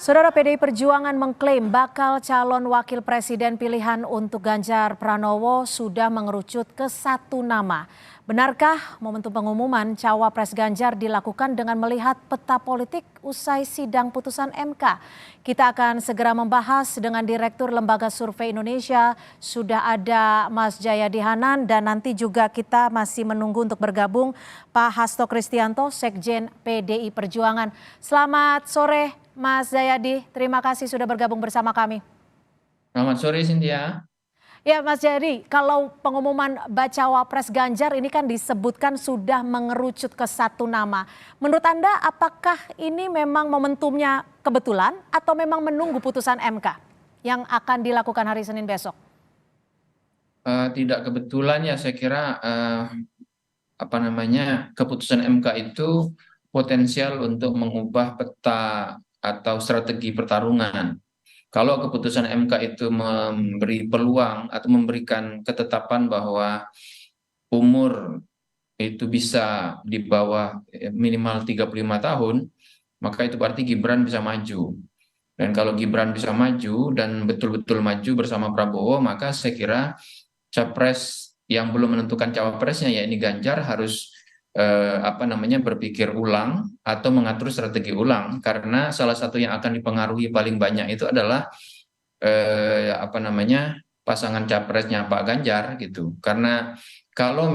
Saudara PDI Perjuangan mengklaim bakal calon wakil presiden pilihan untuk Ganjar Pranowo sudah mengerucut ke satu nama. Benarkah momentum pengumuman cawapres Ganjar dilakukan dengan melihat peta politik usai sidang putusan MK? Kita akan segera membahas dengan Direktur Lembaga Survei Indonesia. Sudah ada Mas Jayadi Hanan dan nanti juga kita masih menunggu untuk bergabung Pak Hasto Kristianto, Sekjen PDI Perjuangan. Selamat sore Mas Jayadi, terima kasih sudah bergabung bersama kami. Selamat sore, Cynthia. Ya Mas Jayadi, kalau pengumuman bacawa pres Ganjar ini kan disebutkan sudah mengerucut ke satu nama. Menurut Anda apakah ini memang momentumnya kebetulan atau memang menunggu putusan MK yang akan dilakukan hari Senin besok? Tidak kebetulan ya, saya kira keputusan MK itu potensial untuk mengubah peta atau strategi pertarungan. Kalau keputusan MK itu memberi peluang atau memberikan ketetapan bahwa umur itu bisa di bawah minimal 35 tahun, maka itu berarti Gibran bisa maju. Dan kalau Gibran bisa maju dan betul-betul maju bersama Prabowo, maka saya kira capres yang belum menentukan cawapresnya, ya ini Ganjar, harus berpikir ulang atau mengatur strategi ulang, karena salah satu yang akan dipengaruhi paling banyak itu adalah pasangan capresnya Pak Ganjar gitu. Karena kalau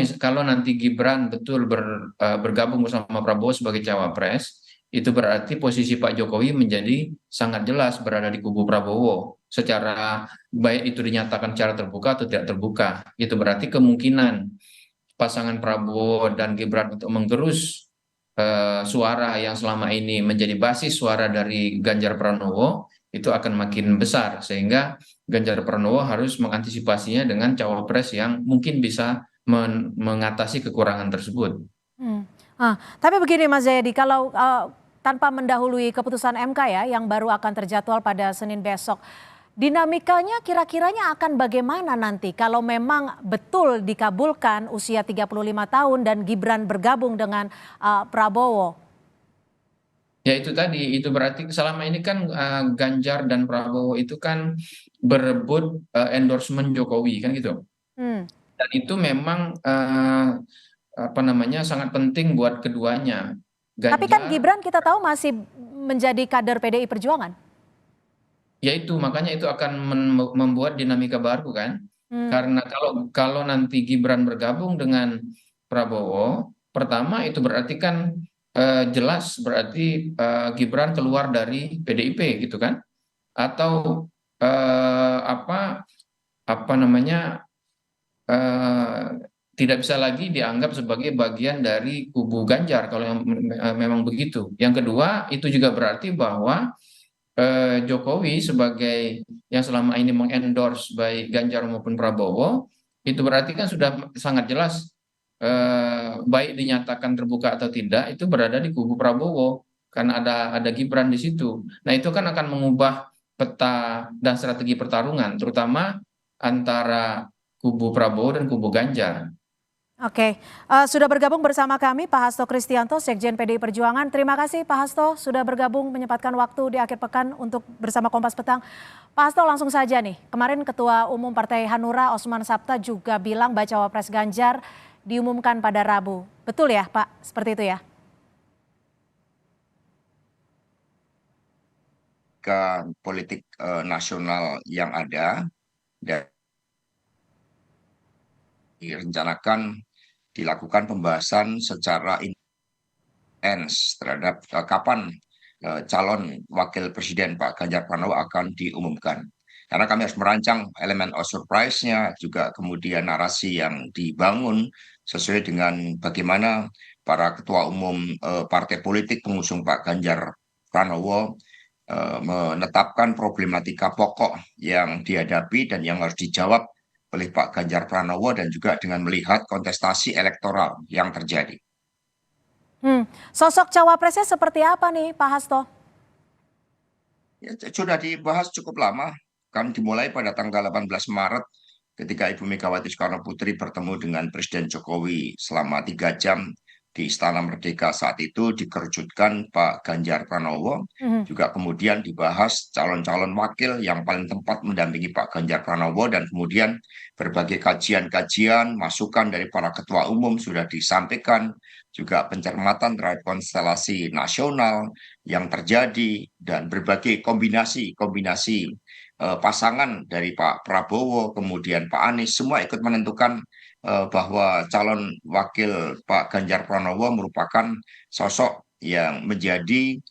nanti Gibran betul bergabung bersama Prabowo sebagai cawapres, itu berarti posisi Pak Jokowi menjadi sangat jelas berada di kubu Prabowo. Secara baik itu dinyatakan secara terbuka atau tidak terbuka. Itu berarti kemungkinan pasangan Prabowo dan Gibran untuk menggerus suara yang selama ini menjadi basis suara dari Ganjar Pranowo itu akan makin besar, sehingga Ganjar Pranowo harus mengantisipasinya dengan cawapres yang mungkin bisa mengatasi kekurangan tersebut. Tapi begini Mas Jayadi, kalau tanpa mendahului keputusan MK ya yang baru akan terjadwal pada Senin besok, dinamikanya kira-kiranya akan bagaimana nanti kalau memang betul dikabulkan usia 35 tahun dan Gibran bergabung dengan Prabowo? Ya itu tadi, itu berarti selama ini kan Ganjar dan Prabowo itu kan berebut endorsement Jokowi kan gitu. Hmm. Dan itu memang sangat penting buat keduanya. Tapi kan Ganjar, Gibran kita tahu masih menjadi kader PDI Perjuangan. yaitu makanya itu akan membuat dinamika baru kan. Hmm. Karena kalau kalau nanti Gibran bergabung dengan Prabowo, pertama itu berarti kan jelas berarti Gibran keluar dari PDIP gitu kan. Atau eh, apa apa namanya eh, tidak bisa lagi dianggap sebagai bagian dari kubu Ganjar kalau yang memang begitu. Yang kedua, itu juga berarti bahwa Jokowi sebagai yang selama ini mengendorse baik Ganjar maupun Prabowo, itu berarti kan sudah sangat jelas, baik dinyatakan terbuka atau tidak itu berada di kubu Prabowo karena ada Gibran di situ. Nah, itu kan akan mengubah peta dan strategi pertarungan terutama antara kubu Prabowo dan kubu Ganjar. Oke, sudah bergabung bersama kami Pak Hasto Kristianto, Sekjen PDI Perjuangan. Terima kasih Pak Hasto sudah bergabung menyempatkan waktu di akhir pekan untuk bersama Kompas Petang. Pak Hasto langsung saja nih, kemarin Ketua Umum Partai Hanura Osman Sabta juga bilang bacawa pres Ganjar diumumkan pada Rabu. Betul ya Pak, seperti itu ya? Politik nasional yang ada dan direncanakan dilakukan pembahasan secara intens terhadap kapan calon wakil presiden Pak Ganjar Pranowo akan diumumkan. Karena kami harus merancang elemen of surprise-nya, juga kemudian narasi yang dibangun sesuai dengan bagaimana para ketua umum partai politik pengusung Pak Ganjar Pranowo menetapkan problematika pokok yang dihadapi dan yang harus dijawab oleh Pak Ganjar Pranowo, dan juga dengan melihat kontestasi elektoral yang terjadi. Sosok cawapresnya seperti apa nih Pak Hasto? Ya, sudah dibahas cukup lama, kan dimulai pada tanggal 18 Maret ketika Ibu Megawati Soekarno Putri bertemu dengan Presiden Jokowi selama 3 jam di Istana Merdeka saat itu dikerucutkan Pak Ganjar Pranowo, Mhm. juga kemudian dibahas calon-calon wakil yang paling tepat mendampingi Pak Ganjar Pranowo, dan kemudian berbagai kajian-kajian, masukan dari para ketua umum sudah disampaikan, juga pencermatan terhadap konstelasi nasional yang terjadi, dan berbagai kombinasi pasangan dari Pak Prabowo, kemudian Pak Anies, semua ikut menentukan bahwa calon wakil Pak Ganjar Pranowo merupakan sosok yang menjadi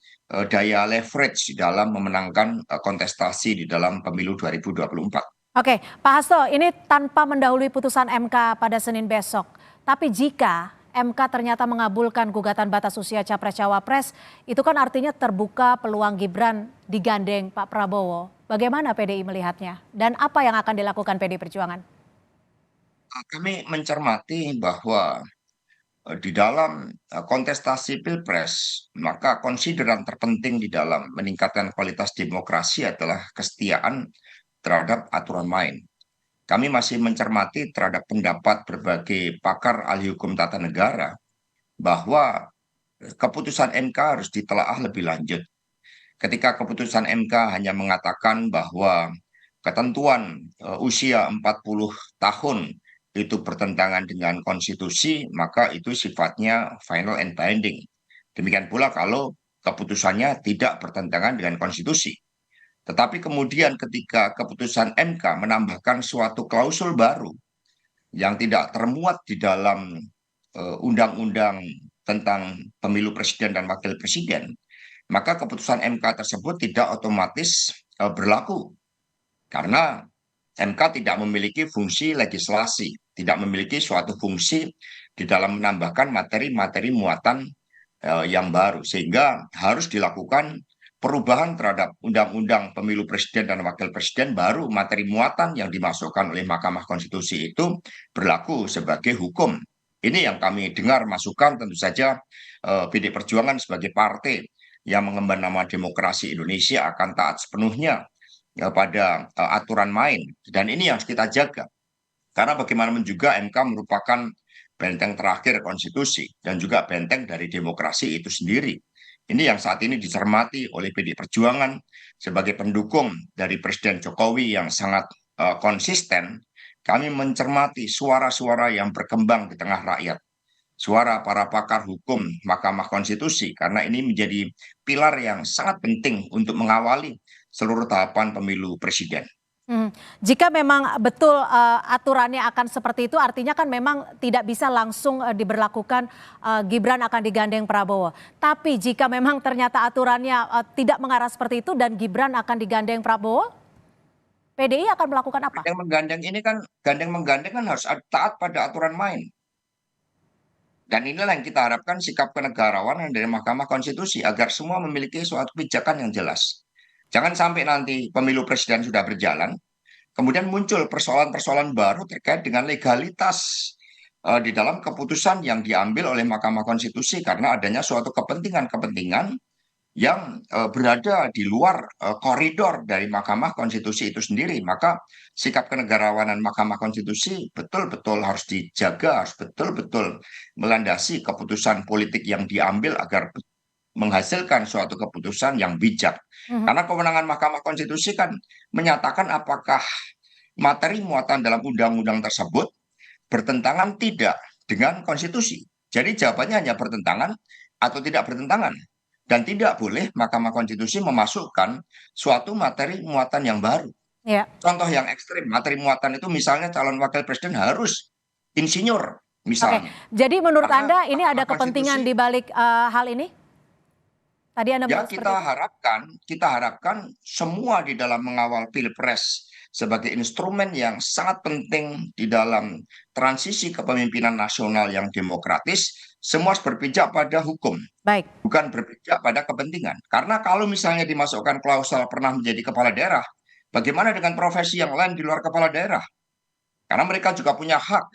daya leverage di dalam memenangkan kontestasi di dalam pemilu 2024. Oke, Pak Hasto, ini tanpa mendahului putusan MK pada Senin besok. Tapi jika MK ternyata mengabulkan gugatan batas usia Capres-Cawapres, itu kan artinya terbuka peluang Gibran digandeng Pak Prabowo. Bagaimana PDI melihatnya? Dan apa yang akan dilakukan PDI Perjuangan? Kami mencermati bahwa di dalam kontestasi Pilpres, maka konsideran terpenting di dalam meningkatkan kualitas demokrasi adalah kesetiaan terhadap aturan main. Kami masih mencermati terhadap pendapat berbagai pakar ahli hukum tata negara bahwa keputusan MK harus ditelaah lebih lanjut. Ketika keputusan MK hanya mengatakan bahwa ketentuan usia 40 tahun itu bertentangan dengan konstitusi, maka itu sifatnya final and binding. Demikian pula kalau keputusannya tidak bertentangan dengan konstitusi. Tetapi kemudian ketika keputusan MK menambahkan suatu klausul baru yang tidak termuat di dalam undang-undang tentang pemilu presiden dan wakil presiden, maka keputusan MK tersebut tidak otomatis berlaku karena MK tidak memiliki fungsi legislasi, tidak memiliki suatu fungsi di dalam menambahkan materi-materi muatan yang baru, sehingga harus dilakukan perubahan terhadap undang-undang pemilu presiden dan wakil presiden, baru materi muatan yang dimasukkan oleh Mahkamah Konstitusi itu berlaku sebagai hukum. Ini yang kami dengar masukan, tentu saja PD Perjuangan sebagai partai yang mengemban nama demokrasi Indonesia akan taat sepenuhnya pada aturan main. Dan ini yang harus kita jaga. Karena bagaimanapun juga MK merupakan benteng terakhir konstitusi dan juga benteng dari demokrasi itu sendiri. Ini yang saat ini dicermati oleh PD Perjuangan sebagai pendukung dari Presiden Jokowi yang sangat konsisten. Kami mencermati suara-suara yang berkembang di tengah rakyat, suara para pakar hukum Mahkamah Konstitusi, karena ini menjadi pilar yang sangat penting untuk mengawali seluruh tahapan pemilu presiden. Jika memang betul aturannya akan seperti itu, artinya kan memang tidak bisa langsung diberlakukan Gibran akan digandeng Prabowo. Tapi jika memang ternyata aturannya tidak mengarah seperti itu dan Gibran akan digandeng Prabowo, PDI akan melakukan apa? Gandeng menggandeng kan harus taat pada aturan main. Dan inilah yang kita harapkan sikap kenegarawanan dari Mahkamah Konstitusi agar semua memiliki suatu pijakan yang jelas. Jangan sampai nanti pemilu presiden sudah berjalan, kemudian muncul persoalan-persoalan baru terkait dengan legalitas di dalam keputusan yang diambil oleh Mahkamah Konstitusi karena adanya suatu kepentingan-kepentingan yang berada di luar koridor dari Mahkamah Konstitusi itu sendiri. Maka sikap kenegarawanan Mahkamah Konstitusi betul-betul harus dijaga, harus betul-betul melandasi keputusan politik yang diambil agar menghasilkan suatu keputusan yang bijak. Karena kewenangan Mahkamah Konstitusi kan menyatakan apakah materi muatan dalam undang-undang tersebut bertentangan tidak dengan konstitusi. Jadi jawabannya hanya bertentangan atau tidak bertentangan. Dan tidak boleh Mahkamah Konstitusi memasukkan suatu materi muatan yang baru. Ya. Contoh yang ekstrim, materi muatan itu misalnya calon wakil presiden harus insinyur, Oke, misalnya. jadi menurut Karena Anda ini ada Mahkamah kepentingan Konstitusi, di balik hal ini? Tadi Anda ya bilang seperti itu. kita harapkan semua di dalam mengawal Pilpres sebagai instrumen yang sangat penting di dalam transisi kepemimpinan nasional yang demokratis, semua harus berpijak pada hukum, Baik. bukan berpijak pada kepentingan. Karena kalau misalnya dimasukkan klausul pernah menjadi kepala daerah, bagaimana dengan profesi yang lain di luar kepala daerah? Karena mereka juga punya hak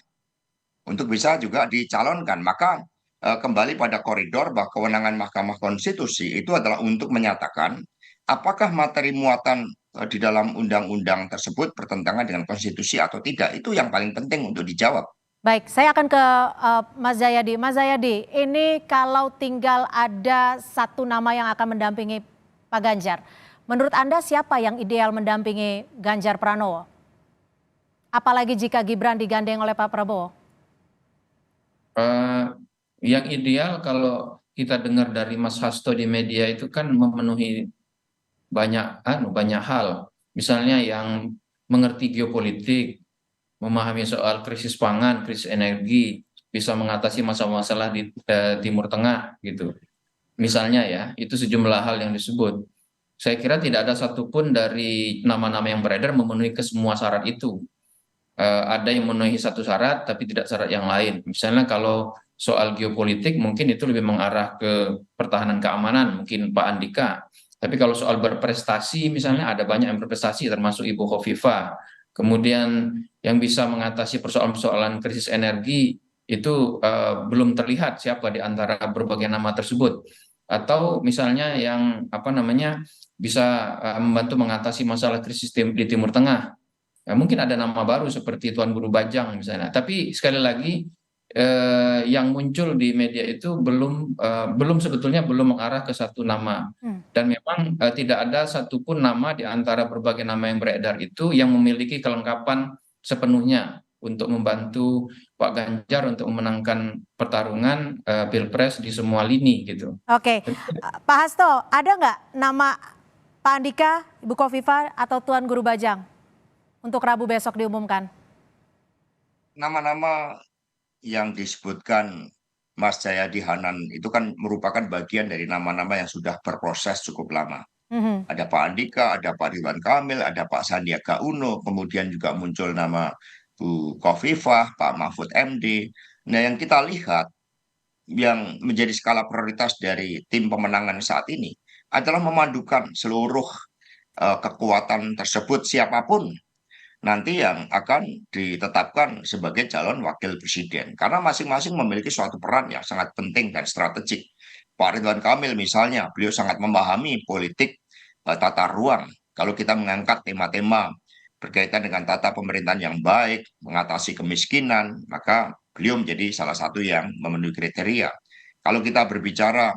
untuk bisa juga dicalonkan. Maka kembali pada koridor bahwa kewenangan Mahkamah Konstitusi itu adalah untuk menyatakan apakah materi muatan di dalam undang-undang tersebut bertentangan dengan konstitusi atau tidak. Itu yang paling penting untuk dijawab. Baik, saya akan ke Mas Jayadi. Mas Jayadi, ini kalau tinggal ada satu nama yang akan mendampingi Pak Ganjar, menurut Anda siapa yang ideal mendampingi Ganjar Pranowo? Apalagi jika Gibran digandeng oleh Pak Prabowo? Eh, yang ideal kalau kita dengar dari Mas Hasto di media itu kan memenuhi banyak hal. Misalnya yang mengerti geopolitik, memahami soal krisis pangan, krisis energi, bisa mengatasi masalah-masalah di Timur Tengah gitu. Misalnya ya, itu sejumlah hal yang disebut. Saya kira tidak ada satupun dari nama-nama yang beredar memenuhi kesemua syarat itu. Ada yang memenuhi satu syarat tapi tidak syarat yang lain. Misalnya kalau soal geopolitik mungkin itu lebih mengarah ke pertahanan keamanan, mungkin Pak Andika. Tapi kalau soal berprestasi misalnya ada banyak yang berprestasi termasuk Ibu Khofifah. Kemudian yang bisa mengatasi persoalan-persoalan krisis energi itu belum terlihat siapa di antara berbagai nama tersebut. Atau misalnya yang apa namanya bisa membantu mengatasi masalah krisis di Timur Tengah. Ya, mungkin ada nama baru seperti Tuan Guru Bajang misalnya. Tapi sekali lagi yang muncul di media itu belum sebetulnya belum mengarah ke satu nama. Dan memang tidak ada satupun nama di antara berbagai nama yang beredar itu yang memiliki kelengkapan sepenuhnya untuk membantu Pak Ganjar untuk memenangkan pertarungan Pilpres di semua lini gitu. Oke, Pak Hasto, ada nggak nama Pak Andika, Ibu Khofifah, atau Tuan Guru Bajang untuk Rabu besok diumumkan? Nama-nama yang disebutkan Mas Jayadi Hanan itu kan merupakan bagian dari nama-nama yang sudah berproses cukup lama. Mhm. Ada Pak Andika, ada Pak Ridwan Kamil, ada Pak Sandiaga Uno, kemudian juga muncul nama Bu Khofifah, Pak Mahfud MD. Nah, yang kita lihat yang menjadi skala prioritas dari tim pemenangan saat ini adalah memadukan seluruh kekuatan tersebut siapapun nanti yang akan ditetapkan sebagai calon wakil presiden. Karena masing-masing memiliki suatu peran yang sangat penting dan strategik. Pak Ridwan Kamil misalnya, beliau sangat memahami politik tata ruang. Kalau kita mengangkat tema-tema berkaitan dengan tata pemerintahan yang baik, mengatasi kemiskinan, maka beliau menjadi salah satu yang memenuhi kriteria. Kalau kita berbicara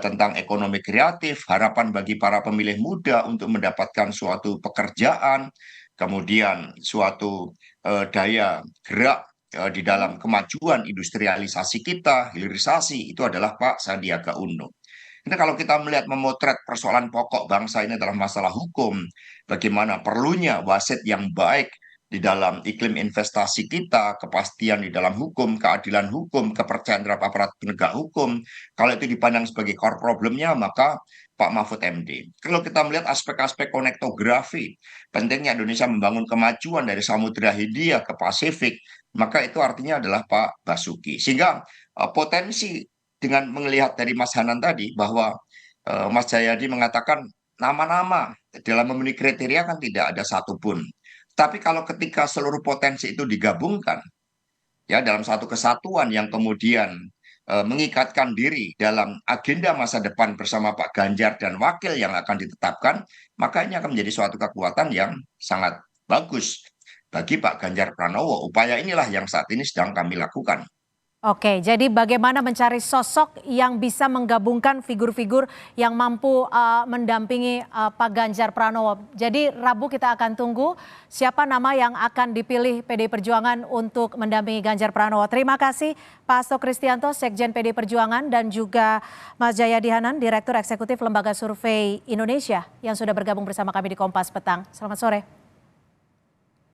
tentang ekonomi kreatif, harapan bagi para pemilih muda untuk mendapatkan suatu pekerjaan, kemudian suatu daya gerak di dalam kemajuan industrialisasi kita, hilirisasi, itu adalah Pak Sandiaga Uno. Ini kalau kita melihat memotret persoalan pokok bangsa ini adalah masalah hukum, bagaimana perlunya wasit yang baik di dalam iklim investasi kita, kepastian di dalam hukum, keadilan hukum, kepercayaan terhadap aparat penegak hukum. Kalau itu dipandang sebagai core problemnya, maka Pak Mahfud MD. Kalau kita melihat aspek-aspek konektografi, pentingnya Indonesia membangun kemajuan dari Samudra Hindia ke Pasifik, maka itu artinya adalah Pak Basuki. Sehingga potensi dengan melihat dari Mas Hanan tadi bahwa Mas Jayadi mengatakan nama-nama dalam memenuhi kriteria kan tidak ada satupun. Tapi kalau ketika seluruh potensi itu digabungkan ya dalam satu kesatuan yang kemudian mengikatkan diri dalam agenda masa depan bersama Pak Ganjar dan wakil yang akan ditetapkan, maka ini akan menjadi suatu kekuatan yang sangat bagus bagi Pak Ganjar Pranowo. Upaya inilah yang saat ini sedang kami lakukan. Oke, jadi bagaimana mencari sosok yang bisa menggabungkan figur-figur yang mampu mendampingi Pak Ganjar Pranowo. Jadi Rabu kita akan tunggu siapa nama yang akan dipilih PDI Perjuangan untuk mendampingi Ganjar Pranowo. Terima kasih Pak Hasto Kristianto, Sekjen PDI Perjuangan, dan juga Mas Jayadi Hanan, Direktur Eksekutif Lembaga Survei Indonesia yang sudah bergabung bersama kami di Kompas Petang. Selamat sore.